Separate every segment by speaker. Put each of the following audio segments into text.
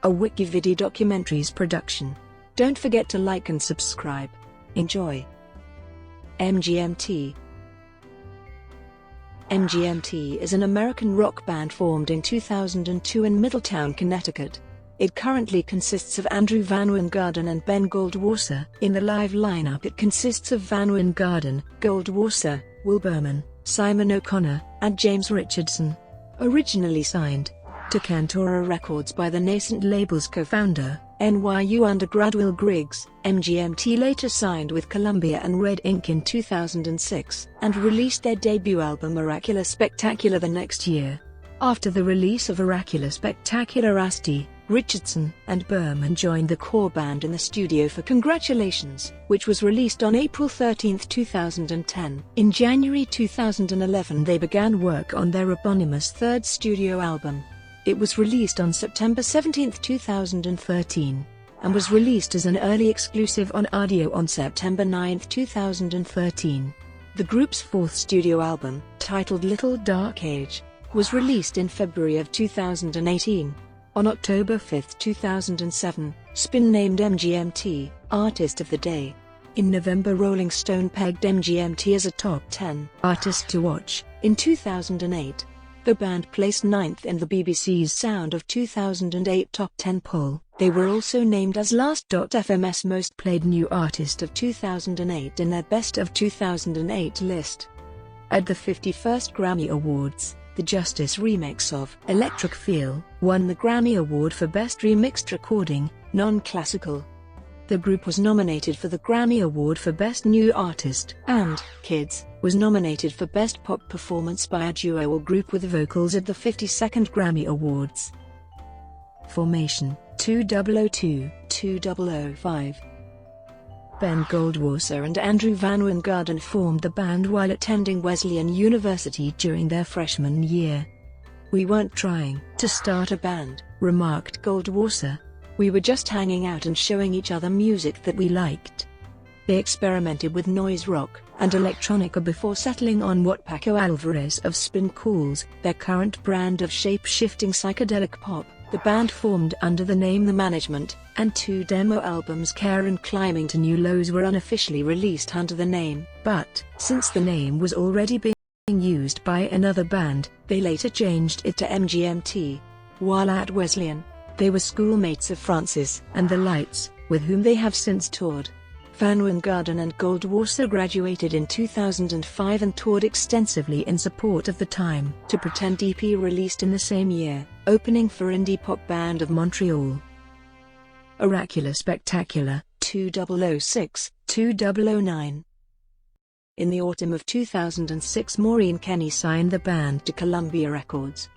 Speaker 1: a WikiVidi documentaries production. Don't forget to like and subscribe. Enjoy. MGMT. MGMT is an American rock band formed in 2002 in Middletown, Connecticut. It currently consists of Andrew VanWyngarden and Ben Goldwasser. In the live lineup it consists of VanWyngarden, Goldwasser, Will Berman, Simon O'Connor, and James Richardson. Originally signed to Cantora Records by the nascent label's co-founder, NYU undergrad Will Griggs, MGMT later signed with Columbia and Red Inc. in 2006, and released their debut album Oracular Spectacular the next year. After the release of Oracular Spectacular Asti, Richardson and Berman joined the core band in the studio for Congratulations, which was released on April 13, 2010. In January 2011 they began work on their eponymous third studio album. It was released on September 17, 2013, and was released as an early exclusive on Rdio on September 9, 2013. The group's fourth studio album, titled Little Dark Age, was released in February of 2018. On October 5, 2007, Spin named MGMT Artist of the Day. In November, Rolling Stone pegged MGMT as a top 10 artist to watch. In 2008, the band placed 9th in the BBC's Sound of 2008 Top 10 poll. They were also named as Last.fm's Most Played New Artist of 2008 in their Best of 2008 list. At the 51st Grammy Awards, the Justice remix of Electric Feel won the Grammy Award for Best Remixed Recording, Non-Classical. The group was nominated for the Grammy Award for Best New Artist, and Kids was nominated for Best Pop Performance by a Duo or Group with Vocals at the 52nd Grammy Awards. Formation: 2002-2005. Ben Goldwasser and Andrew VanWyngarden formed the band while attending Wesleyan University during their freshman year. "We weren't trying to start a band," remarked Goldwasser. "We were just hanging out and showing each other music that we liked." They experimented with noise rock and electronica before settling on what Paco Alvarez of Spin calls their current brand of shape-shifting psychedelic pop. The band formed under the name The Management, and 2 demo albums, Care and Climbing to New Lows, were unofficially released under the name, but since the name was already being used by another band, they later changed it to MGMT. While at Wesleyan, they were schoolmates of Francis and the Lights, with whom they have since toured. VanWyngarden and Goldwasser graduated in 2005 and toured extensively in support of the Time to Pretend EP released in the same year, opening for indie pop band of Montreal. Oracular Spectacular, 2006-2009. In the autumn of 2006, Maureen Kenny signed the band to Columbia Records.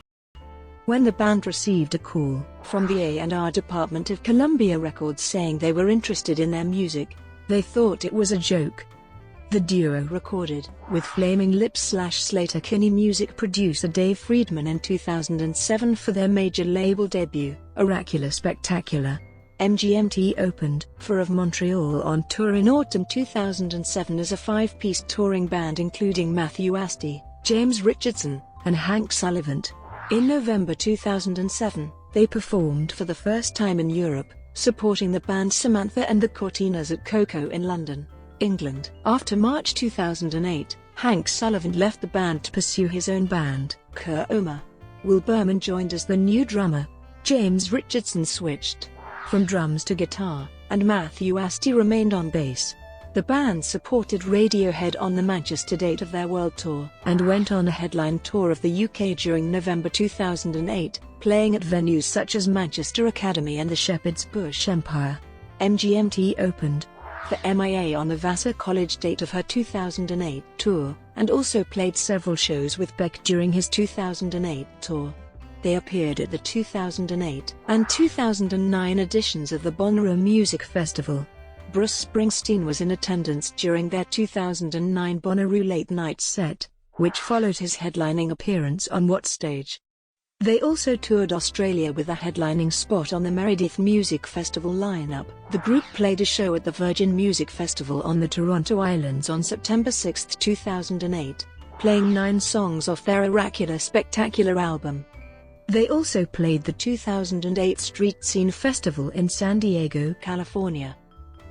Speaker 1: When the band received a call from the A&R department of Columbia Records saying they were interested in their music, they thought it was a joke. The duo recorded with Flaming Lips/Slater Kinney music producer Dave Friedman in 2007 for their major label debut, Oracular Spectacular. MGMT opened for Of Montreal on tour in autumn 2007 as a 5-piece touring band including Matthew Asti, James Richardson, and Hank Sullivan. In November 2007, they performed for the first time in Europe, supporting the band Samantha and the Cortinas at Coco in London, England. After March 2008, Hank Sullivan left the band to pursue his own band, Keroma. Will Berman joined as the new drummer. James Richardson switched from drums to guitar, and Matthew Asti remained on bass. The band supported Radiohead on the Manchester date of their world tour, and went on a headline tour of the UK during November 2008, playing at venues such as Manchester Academy and the Shepherd's Bush Empire. MGMT opened for MIA on the Vassar College date of her 2008 tour, and also played several shows with Beck during his 2008 tour. They appeared at the 2008 and 2009 editions of the Bonnaroo Music Festival. Bruce Springsteen was in attendance during their 2009 Bonnaroo Late Night set, which followed his headlining appearance on What Stage. They also toured Australia with a headlining spot on the Meredith Music Festival lineup. The group played a show at the Virgin Music Festival on the Toronto Islands on September 6, 2008, playing 9 songs off their Oracular Spectacular album. They also played the 2008 Street Scene Festival in San Diego, California.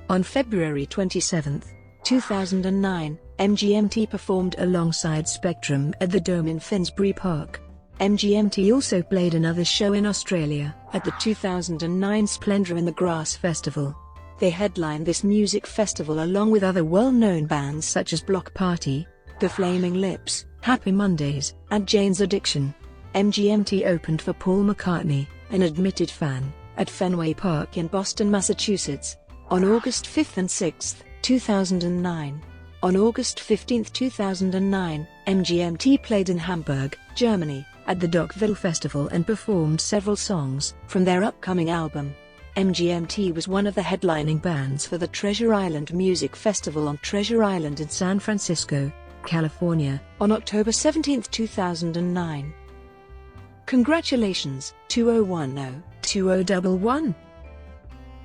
Speaker 1: On February 27, 2009, MGMT performed alongside Spectrum at the Dome in Finsbury Park. MGMT also played another show in Australia, at the 2009 Splendour in the Grass Festival. They headlined this music festival along with other well-known bands such as Block Party, The Flaming Lips, Happy Mondays, and Jane's Addiction. MGMT opened for Paul McCartney, an admitted fan, at Fenway Park in Boston, Massachusetts, on August 5 and 6, 2009. On August 15, 2009, MGMT played in Hamburg, Germany, at the Dockville Festival and performed several songs from their upcoming album. MGMT was one of the headlining bands for the Treasure Island Music Festival on Treasure Island in San Francisco, California, on October 17, 2009. Congratulations, 2010-2011.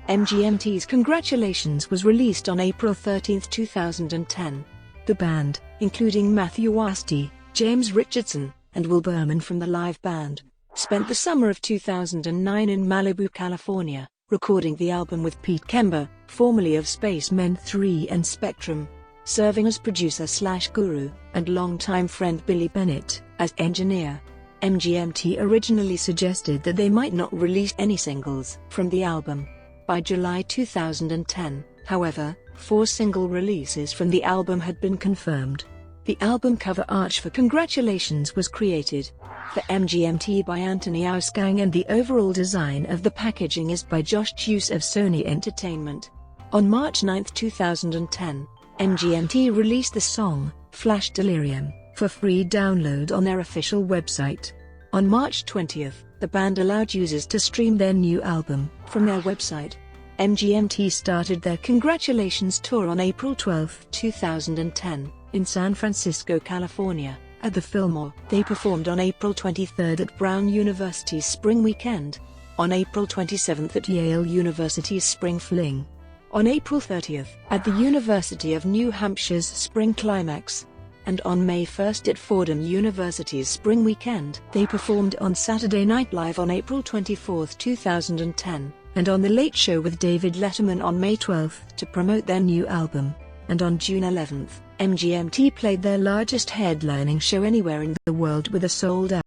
Speaker 1: MGMT's Congratulations was released on April 13, 2010. The band, including Matthew Asti, James Richardson, and Will Berman from the live band, spent the summer of 2009 in Malibu, California, recording the album with Pete Kember, formerly of Spacemen 3 and Spectrum, serving as producer/guru, and longtime friend Billy Bennett as engineer. MGMT originally suggested that they might not release any singles from the album. By July 2010, however, 4 single releases from the album had been confirmed. The album cover art for Congratulations was created for MGMT by Anthony Auskang, and the overall design of the packaging is by Josh Hughes of Sony Entertainment. On March 9, 2010, MGMT released the song, Flash Delirium, for free download on their official website. On March 20, the band allowed users to stream their new album from their website. MGMT started their Congratulations tour on April 12, 2010, in San Francisco, California, at the Fillmore. They performed on April 23 at Brown University's Spring Weekend, on April 27 at Yale University's Spring Fling, on April 30 at the University of New Hampshire's Spring Climax, and on May 1 at Fordham University's Spring Weekend. They performed on Saturday Night Live on April 24, 2010, and on The Late Show with David Letterman on May 12 to promote their new album. And on June 11, MGMT played their largest headlining show anywhere in the world with a sold-out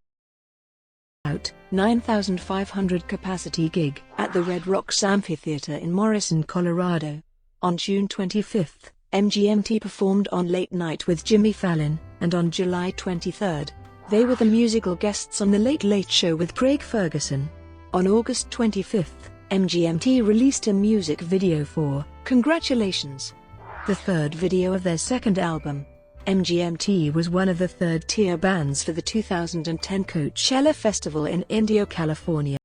Speaker 1: 9,500 capacity gig at the Red Rocks Amphitheater in Morrison, Colorado. On June 25, MGMT performed on Late Night with Jimmy Fallon, and on July 23, they were the musical guests on The Late Late Show with Craig Ferguson. On August 25, MGMT released a music video for Congratulations, the third video of their second album. MGMT was one of the third-tier bands for the 2010 Coachella Festival in Indio, California.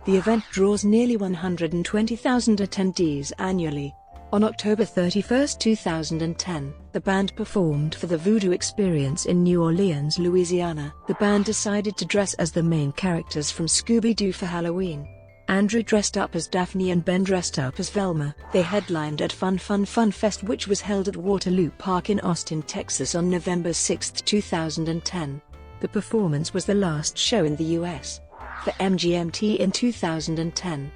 Speaker 1: The event draws nearly 120,000 attendees annually. On October 31, 2010, the band performed for the Voodoo Experience in New Orleans, Louisiana. The band decided to dress as the main characters from Scooby-Doo for Halloween. Andrew dressed up as Daphne and Ben dressed up as Velma. They headlined at Fun Fest, which was held at Waterloo Park in Austin, Texas on November 6, 2010. The performance was the last show in the U.S. for MGMT in 2010.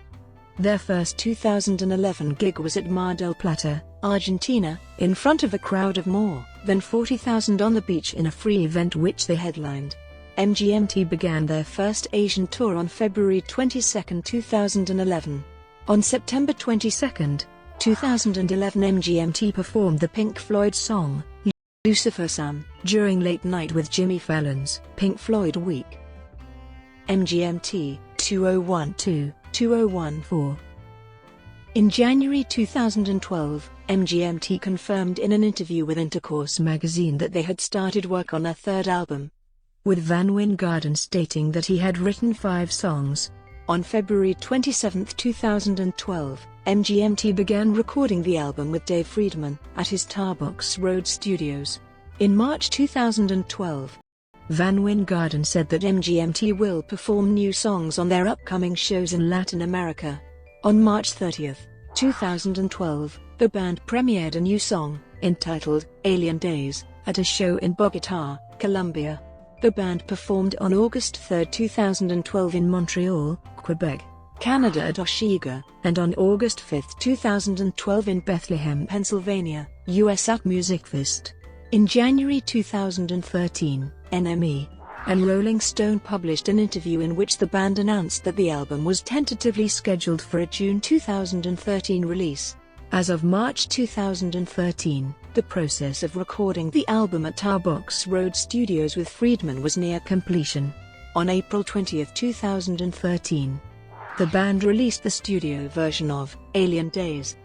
Speaker 1: Their first 2011 gig was at Mar del Plata, Argentina, in front of a crowd of more than 40,000 on the beach in a free event which they headlined. MGMT began their first Asian tour on February 22, 2011. On September 22, 2011, MGMT performed the Pink Floyd song, Lucifer Sam, during Late Night with Jimmy Fallon's Pink Floyd Week. MGMT, 2012-2014. In January 2012, MGMT confirmed in an interview with Intercourse magazine that they had started work on their third album, with VanWyngarden stating that he had written 5 songs. On February 27, 2012, MGMT began recording the album with Dave Friedman at his Tarbox Road studios. In March 2012, VanWyngarden said that MGMT will perform new songs on their upcoming shows in Latin America. On March 30, 2012, the band premiered a new song, entitled Alien Days, at a show in Bogotá, Colombia. The band performed on August 3, 2012 in Montreal, Quebec, Canada at Osheaga, and on August 5, 2012 in Bethlehem, Pennsylvania, US at MusicFest. In January 2013, NME and Rolling Stone published an interview in which the band announced that the album was tentatively scheduled for a June 2013 release. As of March 2013, the process of recording the album at Tarbox Road Studios with Friedman was near completion. On April 20, 2013, the band released the studio version of Alien Days.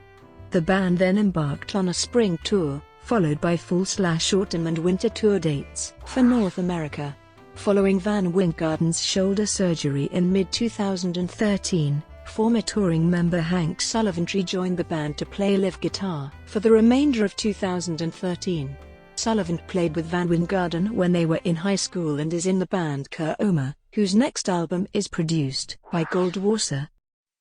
Speaker 1: The band then embarked on a spring tour, followed by fall/autumn and winter tour dates for North America. Following VanWyngarden's shoulder surgery in mid-2013, former touring member Hank Sullivan rejoined the band to play live guitar for the remainder of 2013. Sullivan played with VanWyngarden when they were in high school and is in the band Keroma, whose next album is produced by Goldwasser.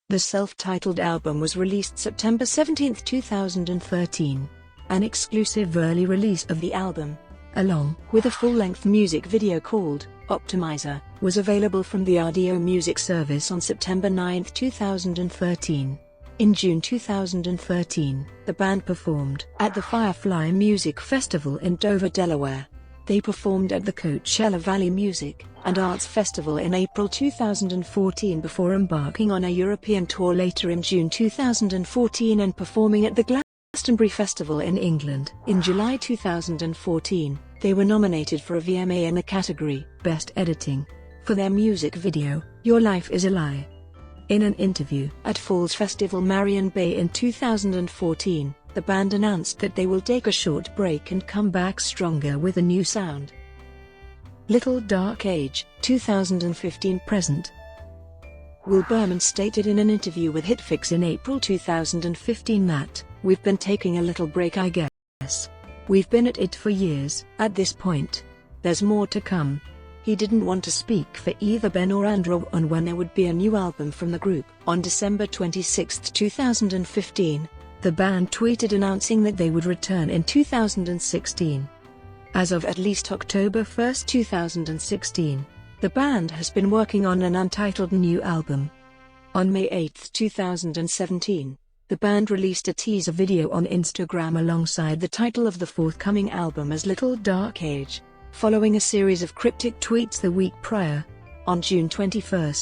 Speaker 1: The self-titled album was released September 17, 2013. An exclusive early release of the album, along with a full-length music video called Optimizer, was available from the Rdio music service on September 9, 2013. In June 2013, the band performed at the Firefly Music Festival in Dover, Delaware. They performed at the Coachella Valley Music and Arts Festival in April 2014 before embarking on a European tour later in June 2014 and performing at the Glastonbury Festival in England. In July 2014, they were nominated for a VMA in the category Best Editing for their music video, Your Life Is a Lie. In an interview at Falls Festival Marion Bay in 2014, the band announced that they will take a short break and come back stronger with a new sound. Little Dark Age, 2015-present. Will Berman stated in an interview with Hitfix in April 2015 that, "We've been taking a little break, I guess. We've been at it for years. At this point, there's more to come." He didn't want to speak for either Ben or Andrew on when there would be a new album from the group. On December 26, 2015, the band tweeted announcing that they would return in 2016. As of at least October 1, 2016, the band has been working on an untitled new album. On May 8, 2017, the band released a teaser video on Instagram alongside the title of the forthcoming album as Little Dark Age, following a series of cryptic tweets the week prior. On June 21,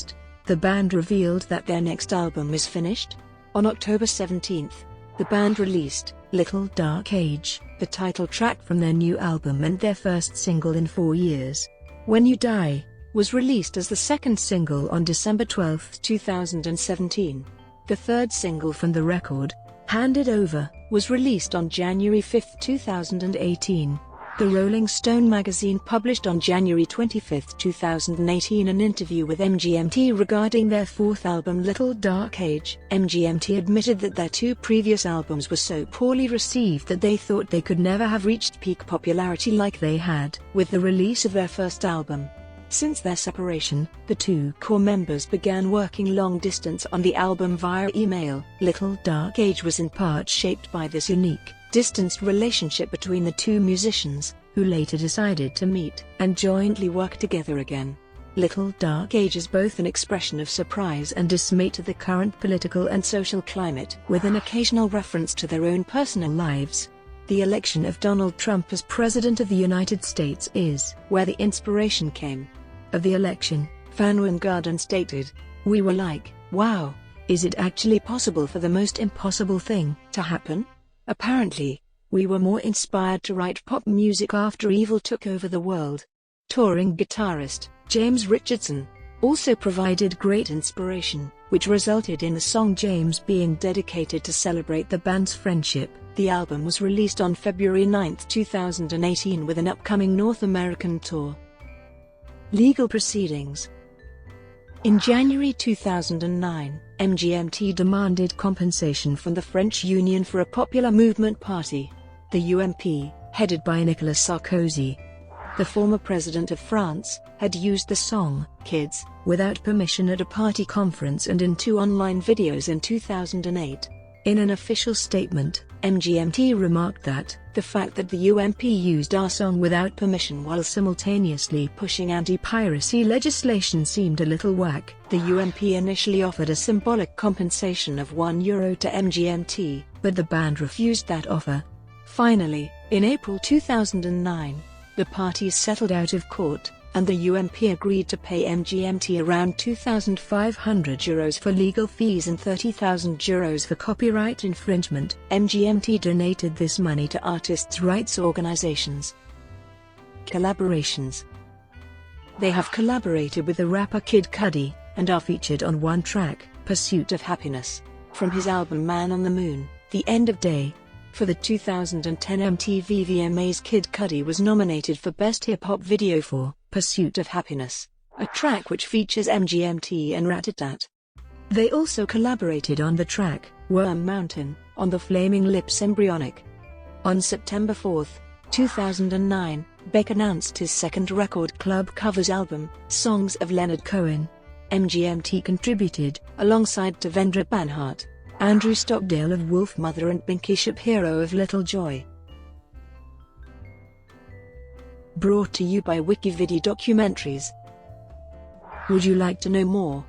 Speaker 1: the band revealed that their next album is finished. On October 17, the band released Little Dark Age, the title track from their new album and their first single in 4 years. When You Die was released as the second single on December 12, 2017. The third single from the record, Handed Over, was released on January 5, 2018. The Rolling Stone magazine published on January 25, 2018 an interview with MGMT regarding their fourth album Little Dark Age. MGMT admitted that their two previous albums were so poorly received that they thought they could never have reached peak popularity like they had with the release of their first album. Since their separation, the two core members began working long distance on the album via email. Little Dark Age was in part shaped by this unique, distanced relationship between the two musicians, who later decided to meet and jointly work together again. Little Dark Age is both an expression of surprise and dismay to the current political and social climate, with an occasional reference to their own personal lives. The election of Donald Trump as President of the United States is where the inspiration came. Of the election, VanWyngarden stated, "We were like, wow, is it actually possible for the most impossible thing to happen? Apparently, we were more inspired to write pop music after evil took over the world." Touring guitarist James Richardson also provided great inspiration, which resulted in the song James being dedicated to celebrate the band's friendship. The album was released on February 9, 2018 with an upcoming North American tour. Legal proceedings. In January 2009, MGMT demanded compensation from the French Union for a Popular Movement Party, the UMP, headed by Nicolas Sarkozy. The former president of France had used the song "Kids" without permission at a party conference and in 2 online videos in 2008. In an official statement, MGMT remarked that the fact that the UMP used our song without permission while simultaneously pushing anti-piracy legislation seemed a little whack. The UMP initially offered a symbolic compensation of €1 to MGMT, but the band refused that offer. Finally, in April 2009, the parties settled out of court, and the UMP agreed to pay MGMT around €2,500 for legal fees and €30,000 for copyright infringement. MGMT donated this money to artists' rights organizations. Collaborations. They have collaborated with the rapper Kid Cudi, and are featured on one track, Pursuit of Happiness, from his album Man on the Moon, The End of Day. For the 2010 MTV VMAs, Kid Cudi was nominated for Best Hip Hop Video for Pursuit of Happiness, a track which features MGMT and Ratatat. They also collaborated on the track Worm Mountain on the Flaming Lips Embryonic. On September 4, 2009, Beck announced his second record club covers album, Songs of Leonard Cohen. MGMT contributed, alongside Devendra Banhart, Andrew Stockdale of Wolf Mother and Binky Shapiro of Little Joy. Brought to you by WikiVidi Documentaries. Would you like to know more?